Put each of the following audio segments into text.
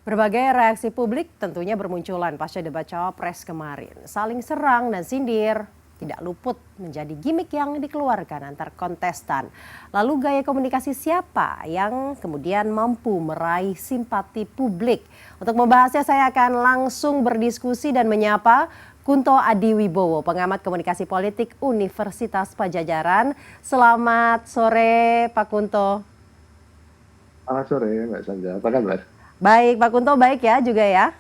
Berbagai reaksi publik tentunya bermunculan pasca debat Cawapres kemarin. Saling serang dan sindir tidak luput menjadi gimik yang dikeluarkan antar kontestan. Lalu gaya komunikasi siapa yang kemudian mampu meraih simpati publik? Untuk membahasnya saya akan langsung berdiskusi dan menyapa Kunto Adiwibowo, pengamat komunikasi politik Universitas Padjadjaran. Selamat sore Pak Kunto. Selamat sore Mbak Sandra, apa kabar? Baik Pak Kunto, baik ya juga ya?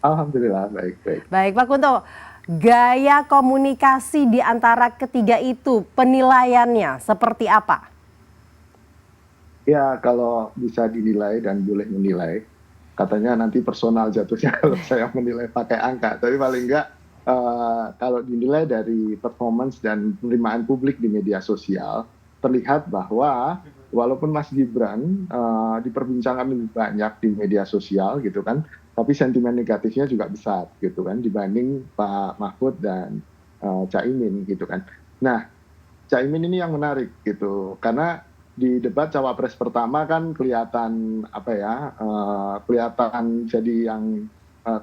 Alhamdulillah baik-baik. Baik Pak Kunto, gaya komunikasi di antara ketiga itu penilaiannya seperti apa? Ya kalau bisa dinilai dan boleh menilai, katanya nanti personal jatuhnya kalau saya menilai pakai angka. Tapi paling enggak kalau dinilai dari performance dan penerimaan publik di media sosial, terlihat bahwa walaupun Mas Gibran diperbincangkan lebih banyak di media sosial gitu kan, tapi sentimen negatifnya juga besar gitu kan dibanding Pak Mahfud dan Caimin gitu kan. Nah, Caimin ini yang menarik gitu karena di debat cawapres pertama kan kelihatan apa ya, kelihatan jadi yang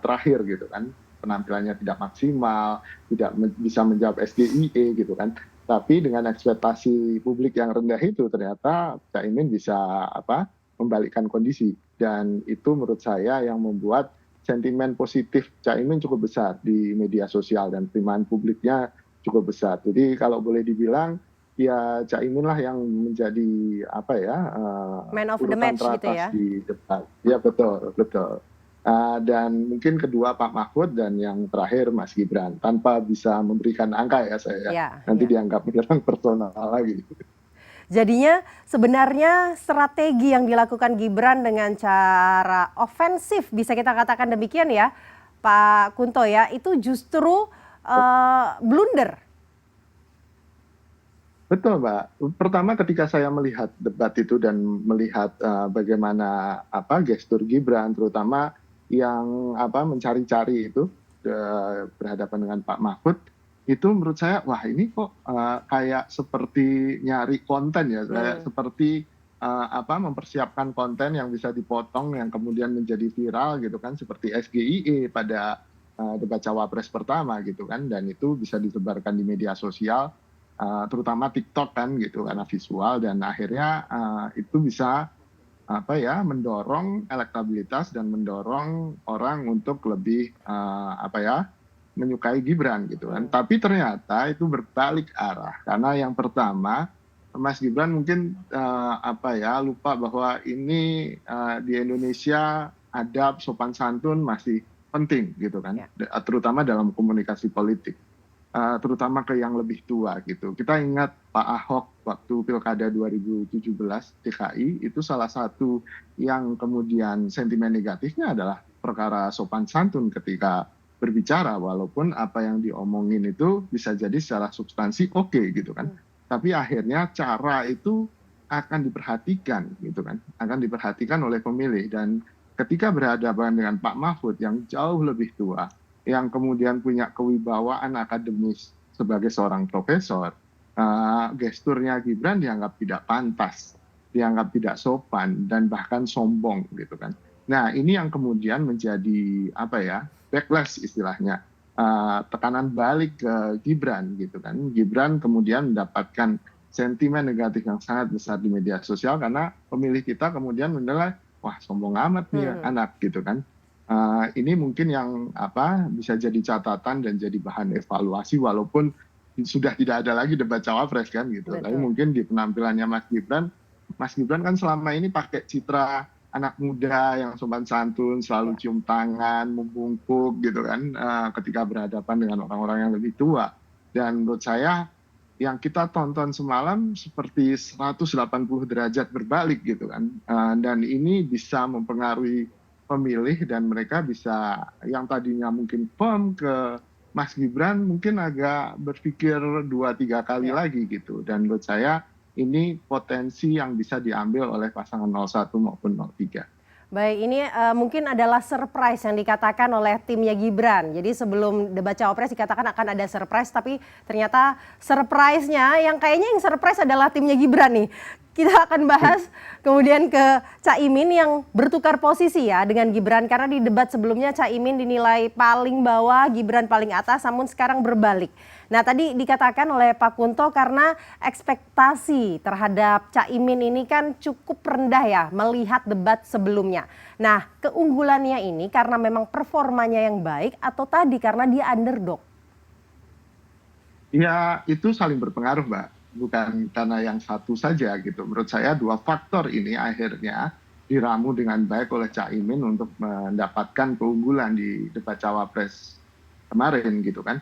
terakhir gitu kan, penampilannya tidak maksimal, tidak bisa menjawab SGIE gitu kan. Tapi dengan ekspektasi publik yang rendah itu ternyata Caimin bisa apa, membalikkan kondisi, dan itu menurut saya yang membuat sentimen positif Caimin cukup besar di media sosial dan penerimaan publiknya cukup besar. Jadi kalau boleh dibilang ya Caimin lah yang menjadi apa ya, Man of the urutan match gitu teratas ya? di debat. Ya betul betul. Dan mungkin kedua Pak Mahfud dan yang terakhir Mas Gibran, tanpa bisa memberikan angka ya saya ya. Ya, Nanti ya. dianggap menyerang personal lagi. Jadinya sebenarnya strategi yang dilakukan Gibran dengan cara ofensif, bisa kita katakan demikian ya Pak Kunto ya, itu justru blunder. Betul, Mbak. Pertama ketika saya melihat debat itu dan melihat bagaimana apa gestur Gibran, terutama yang apa mencari-cari itu berhadapan dengan Pak Mahfud, itu menurut saya wah ini kok kayak seperti nyari konten ya, kayak seperti apa mempersiapkan konten yang bisa dipotong yang kemudian menjadi viral gitu kan, seperti SGIE pada debat cawapres pertama gitu kan, dan itu bisa disebarkan di media sosial, terutama TikTok kan gitu karena visual, dan akhirnya itu bisa apa ya mendorong elektabilitas dan mendorong orang untuk lebih apa ya menyukai Gibran gitu kan. Tapi ternyata itu berbalik arah karena yang pertama Mas Gibran mungkin apa ya lupa bahwa ini di Indonesia adab sopan santun masih penting gitu kan, Ya. terutama dalam komunikasi politik, terutama ke yang lebih tua gitu. Kita ingat Pak Ahok waktu Pilkada 2017 DKI, itu salah satu yang kemudian sentimen negatifnya adalah perkara sopan santun ketika berbicara, walaupun apa yang diomongin itu bisa jadi secara substansi oke gitu kan. Tapi akhirnya cara itu akan diperhatikan gitu kan, akan diperhatikan oleh pemilih, dan ketika berhadapan dengan Pak Mahfud yang jauh lebih tua, yang kemudian punya kewibawaan akademis sebagai seorang profesor, gesturnya Gibran dianggap tidak pantas, dianggap tidak sopan, dan bahkan sombong gitu kan. Nah ini yang kemudian menjadi apa ya backlash istilahnya, tekanan balik ke Gibran gitu kan. Gibran kemudian mendapatkan sentimen negatif yang sangat besar di media sosial karena pemilih kita kemudian menilai wah sombong amat nih anak gitu kan. Ini mungkin yang apa bisa jadi catatan dan jadi bahan evaluasi, walaupun sudah tidak ada lagi debat cawapres kan gitu. Tapi Betul. mungkin di penampilannya Mas Gibran kan selama ini pakai citra anak muda yang sopan santun, selalu cium tangan, membungkuk gitu kan, ketika berhadapan dengan orang-orang yang lebih tua. Dan menurut saya yang kita tonton semalam seperti 180 derajat berbalik gitu kan. Dan ini bisa mempengaruhi pemilih, dan mereka bisa yang tadinya mungkin firm ke Mas Gibran mungkin agak berpikir 2-3 kali Ya. lagi gitu. Dan menurut saya ini potensi yang bisa diambil oleh pasangan 01 maupun 03. Baik, ini mungkin adalah surprise yang dikatakan oleh timnya Gibran. Jadi sebelum debat cawapres dikatakan akan ada surprise, tapi ternyata surprise-nya yang kayaknya yang surprise adalah timnya Gibran nih. kita akan bahas kemudian ke Caimin yang bertukar posisi ya dengan Gibran, karena di debat sebelumnya Caimin dinilai paling bawah, Gibran paling atas, namun sekarang berbalik. Nah, tadi dikatakan oleh Pak Kunto karena ekspektasi terhadap Caimin ini kan cukup rendah ya melihat debat sebelumnya. Nah, keunggulannya ini karena memang performanya yang baik atau tadi karena dia underdog? Ya, itu saling berpengaruh, Mbak. Bukan karena yang satu saja gitu. Menurut saya dua faktor ini akhirnya diramu dengan baik oleh Caimin untuk mendapatkan keunggulan di debat cawapres kemarin gitu kan.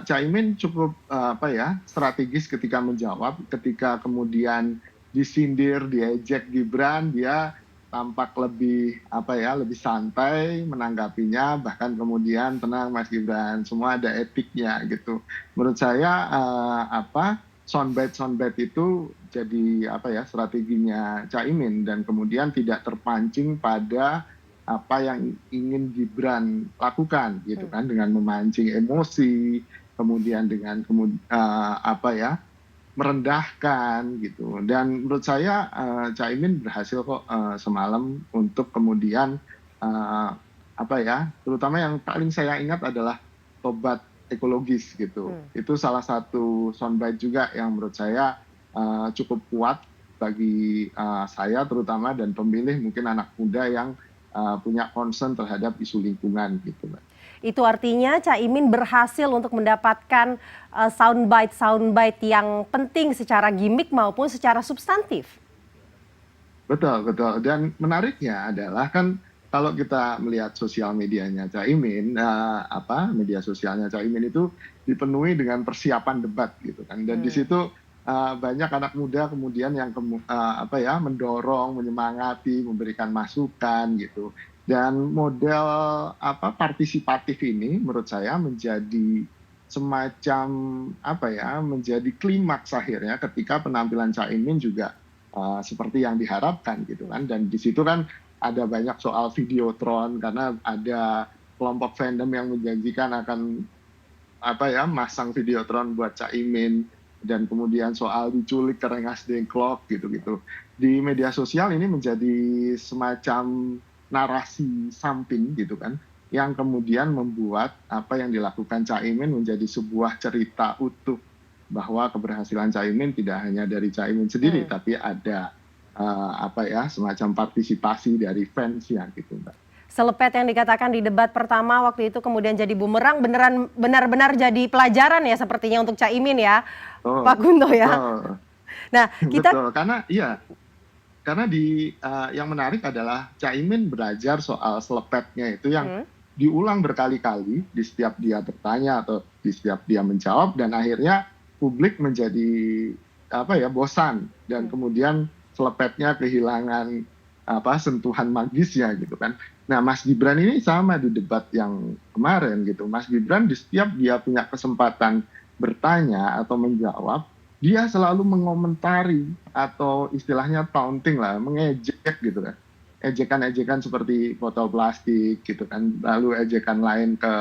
Caimin cukup apa ya, strategis ketika menjawab, ketika kemudian disindir, diejek Gibran, dia tampak lebih apa ya, lebih santai menanggapinya, bahkan kemudian tenang Mas Gibran, semua ada etiknya gitu. Menurut saya apa, soundbite itu jadi apa ya, strateginya Caimin, dan kemudian tidak terpancing pada apa yang ingin Gibran lakukan gitu kan, dengan memancing emosi, kemudian dengan apa ya, merendahkan gitu. Dan menurut saya Caimin berhasil kok semalam untuk kemudian apa ya, terutama yang paling saya ingat adalah tobat ekologis gitu. Itu salah satu soundbite juga yang menurut saya cukup kuat bagi saya terutama, dan pemilih mungkin anak muda yang punya concern terhadap isu lingkungan gitu, Mbak. Itu artinya Caimin berhasil untuk mendapatkan soundbite yang penting secara gimmick maupun secara substantif. Betul, betul. Dan menariknya adalah kan kalau kita melihat sosial medianya Caimin, apa, media sosialnya Caimin itu dipenuhi dengan persiapan debat gitu kan. Dan di situ banyak anak muda kemudian yang apa ya, mendorong, menyemangati, memberikan masukan gitu. Dan model apa, partisipatif ini menurut saya menjadi semacam apa ya, menjadi klimaks akhirnya ketika penampilan Caimin juga seperti yang diharapkan gitu kan. Dan di situ kan ada banyak soal videotron, karena ada kelompok fandom yang menjanjikan akan apa ya, masang videotron buat Caimin, dan kemudian soal diculik ke Rengas Dengklok gitu-gitu. Di media sosial ini menjadi semacam narasi samping gitu kan, yang kemudian membuat apa yang dilakukan Caimin menjadi sebuah cerita utuh, bahwa keberhasilan Caimin tidak hanya dari Caimin sendiri, tapi ada apa ya, semacam partisipasi dari fansnya gitu, Mbak. Selepet yang dikatakan di debat pertama waktu itu kemudian jadi bumerang, benar-benar jadi pelajaran ya sepertinya untuk Caimin ya, Pak Kunto ya. Betul. Nah, kita Betul, karena iya, karena yang menarik adalah Caimin belajar soal selepetnya itu yang diulang berkali-kali di setiap dia bertanya atau di setiap dia menjawab, dan akhirnya publik menjadi apa ya, bosan, dan kemudian selepetnya kehilangan apa, sentuhan magisnya gitu kan. Nah, Mas Gibran ini sama di debat yang kemarin gitu. Mas Gibran di setiap dia punya kesempatan bertanya atau menjawab, dia selalu mengomentari atau istilahnya taunting lah, mengejek gitu kan. Ejekan-ejekan seperti botol plastik gitu kan, lalu ejekan lain ke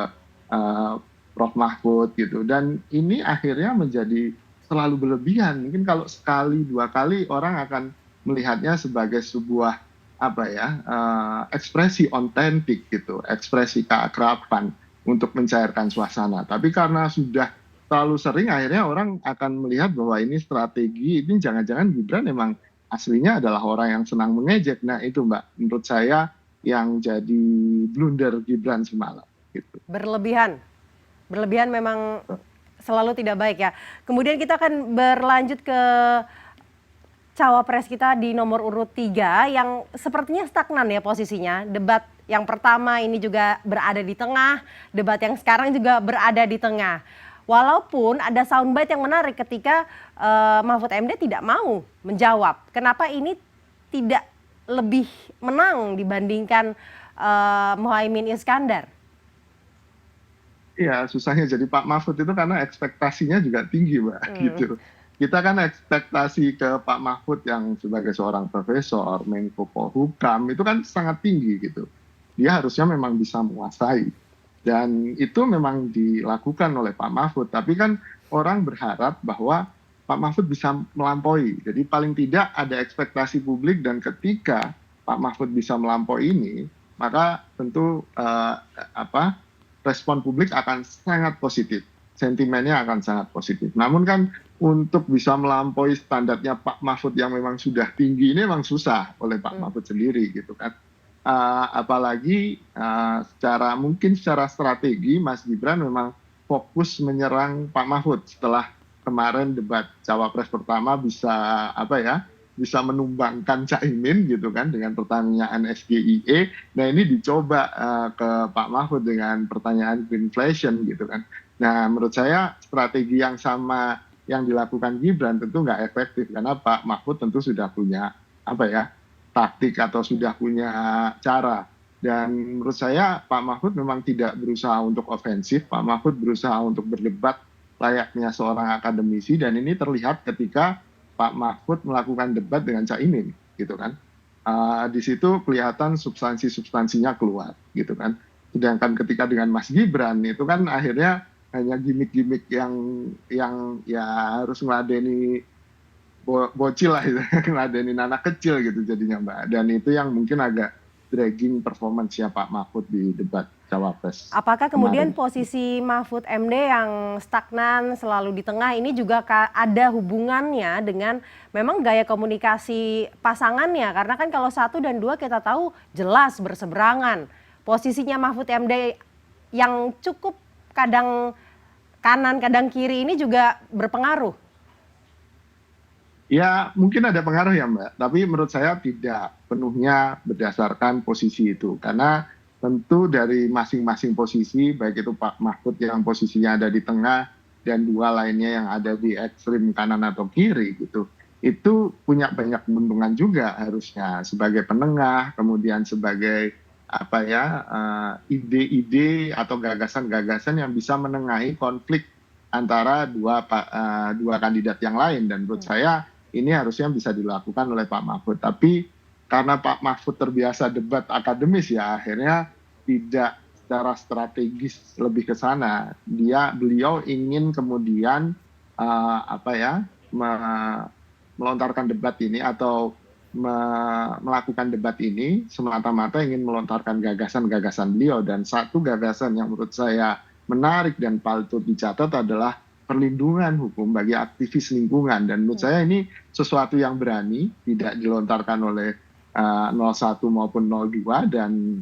Prof Mahfud gitu. Dan ini akhirnya menjadi selalu berlebihan. Mungkin kalau sekali, dua kali orang akan melihatnya sebagai sebuah apa ya, ekspresi otentik gitu, ekspresi keakraban untuk mencairkan suasana. Tapi karena sudah terlalu sering, akhirnya orang akan melihat bahwa ini strategi, ini jangan-jangan Gibran memang aslinya adalah orang yang senang mengejek. Nah itu, Mbak, menurut saya yang jadi blunder Gibran semalam gitu. Berlebihan memang selalu tidak baik ya. Kemudian kita akan berlanjut ke cawapres kita di nomor urut 3 yang sepertinya stagnan ya posisinya. Debat yang pertama ini juga berada di tengah, debat yang sekarang juga berada di tengah. Walaupun ada soundbite yang menarik ketika Mahfud MD tidak mau menjawab. Kenapa ini tidak lebih menang dibandingkan Muhaimin Iskandar? Iya, susahnya jadi Pak Mahfud itu karena ekspektasinya juga tinggi, Mbak, gitu. Kita kan ekspektasi ke Pak Mahfud yang sebagai seorang profesor, Menko Polhukam, itu kan sangat tinggi gitu. Dia harusnya memang bisa menguasai. Dan itu memang dilakukan oleh Pak Mahfud. Tapi kan orang berharap bahwa Pak Mahfud bisa melampaui. Jadi paling tidak ada ekspektasi publik, dan ketika Pak Mahfud bisa melampaui ini, maka tentu respon publik akan sangat positif, sentimennya akan sangat positif. Namun kan untuk bisa melampaui standarnya Pak Mahfud yang memang sudah tinggi ini memang susah oleh Pak Mahfud sendiri gitu kan. Apalagi mungkin secara strategi Mas Gibran memang fokus menyerang Pak Mahfud setelah kemarin debat cawapres pertama bisa menumbangkan Caimin gitu kan dengan pertanyaan SGIE. Nah ini dicoba ke Pak Mahfud dengan pertanyaan greenflation gitu kan. Nah menurut saya strategi yang sama yang dilakukan Gibran tentu nggak efektif, karena Pak Mahfud tentu sudah punya taktik atau sudah punya cara. Dan menurut saya Pak Mahfud memang tidak berusaha untuk ofensif, Pak Mahfud berusaha untuk berdebat layaknya seorang akademisi, dan ini terlihat ketika Pak Mahfud melakukan debat dengan Caimin gitu kan. Di situ kelihatan substansinya keluar gitu kan. Sedangkan ketika dengan Mas Gibran itu kan akhirnya hanya gimmick-gimmick yang ya harus meladeni bocil lah gitu, ngeladenin anak kecil gitu jadinya Mbak. Dan itu yang mungkin agak dragging performance ya Pak Mahfud di debat cawapres. Apakah kemudian kemarin. posisi Mahfud MD yang stagnan selalu di tengah ini juga ada hubungannya dengan memang gaya komunikasi pasangannya? Karena kan kalau 1 dan 2 kita tahu jelas berseberangan. Posisinya Mahfud MD yang cukup kadang kanan kadang kiri ini juga berpengaruh. Ya mungkin ada pengaruh ya Mbak, tapi menurut saya tidak penuhnya berdasarkan posisi itu. Karena tentu dari masing-masing posisi, baik itu Pak Mahfud yang posisinya ada di tengah dan 2 lainnya yang ada di ekstrim kanan atau kiri gitu, itu punya banyak keuntungan juga harusnya sebagai penengah, kemudian sebagai ide-ide atau gagasan-gagasan yang bisa menengahi konflik antara dua kandidat yang lain. Dan menurut saya ini harusnya bisa dilakukan oleh Pak Mahfud. Tapi karena Pak Mahfud terbiasa debat akademis ya, akhirnya tidak secara strategis lebih ke sana. Beliau ingin kemudian melontarkan debat ini atau melakukan debat ini semata-mata ingin melontarkan gagasan-gagasan beliau. Dan satu gagasan yang menurut saya menarik dan patut dicatat adalah perlindungan hukum bagi aktivis lingkungan. Dan menurut saya ini sesuatu yang berani, tidak dilontarkan oleh 01 maupun 02, dan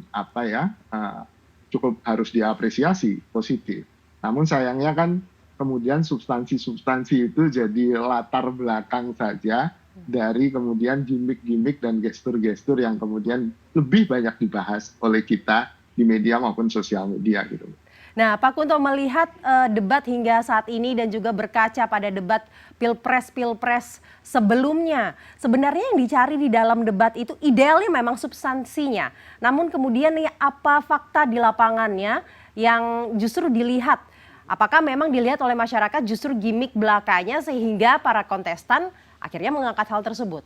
cukup harus diapresiasi positif. Namun sayangnya kan kemudian substansi-substansi itu jadi latar belakang saja dari kemudian gimmick-gimmick dan gestur-gestur yang kemudian lebih banyak dibahas oleh kita di media maupun sosial media gitu. Nah, Pak Kunto melihat debat hingga saat ini dan juga berkaca pada debat pilpres sebelumnya, sebenarnya yang dicari di dalam debat itu idealnya memang substansinya. Namun kemudian apa fakta di lapangannya yang justru dilihat? Apakah memang dilihat oleh masyarakat justru gimmick belakanya sehingga para kontestan akhirnya mengangkat hal tersebut?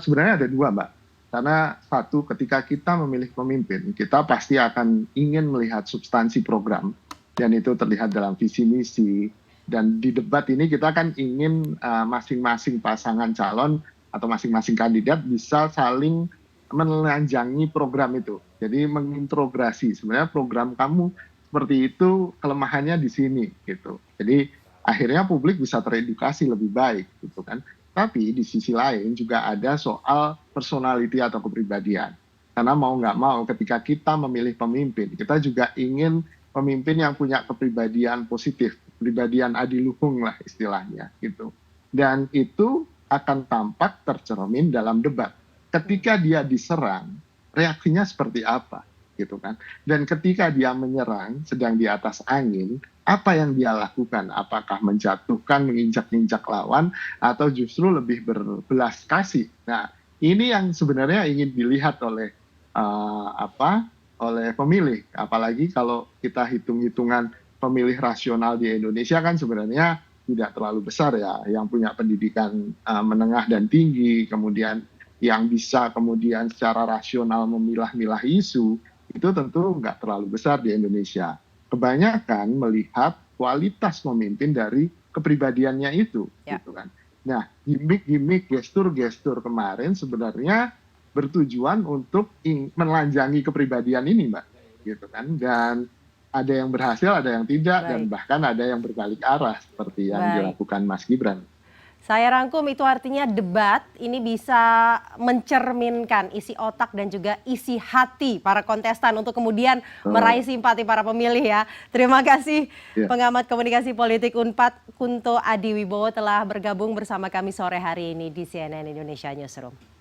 Sebenarnya ada 2 Mbak. Karena satu, ketika kita memilih pemimpin, kita pasti akan ingin melihat substansi program, dan itu terlihat dalam visi misi. Dan di debat ini kita kan ingin masing-masing pasangan calon atau masing-masing kandidat bisa saling menelanjangi program itu. Jadi mengintegrasi sebenarnya program kamu seperti itu, kelemahannya di sini gitu. Jadi akhirnya publik bisa teredukasi lebih baik gitu kan. Tapi di sisi lain juga ada soal personality atau kepribadian. Karena mau nggak mau ketika kita memilih pemimpin, kita juga ingin pemimpin yang punya kepribadian positif, kepribadian adiluhung lah istilahnya gitu. Dan itu akan tampak tercermin dalam debat. Ketika dia diserang, reaksinya seperti apa gitu kan. Dan ketika dia menyerang sedang di atas angin, apa yang dia lakukan? Apakah menjatuhkan, menginjak-injak lawan, atau justru lebih berbelas kasih? Nah, ini yang sebenarnya ingin dilihat oleh oleh pemilih. Apalagi kalau kita hitung-hitungan pemilih rasional di Indonesia kan sebenarnya tidak terlalu besar ya, yang punya pendidikan menengah dan tinggi, kemudian yang bisa kemudian secara rasional memilah-milah isu, itu tentu nggak terlalu besar di Indonesia. Kebanyakan melihat kualitas pemimpin dari kepribadiannya itu, Ya. gitu kan. Nah, gimmick-gimmick, gestur-gestur kemarin sebenarnya bertujuan untuk menelanjangi kepribadian ini, Mbak, gitu kan. Dan ada yang berhasil, ada yang tidak, dan Baik, bahkan ada yang berbalik arah seperti yang baik. dilakukan Mas Gibran. Saya rangkum itu artinya debat ini bisa mencerminkan isi otak dan juga isi hati para kontestan untuk kemudian meraih simpati para pemilih ya. Terima kasih Ya. pengamat komunikasi politik Unpad Kunto Adiwibowo telah bergabung bersama kami sore hari ini di CNN Indonesia Newsroom.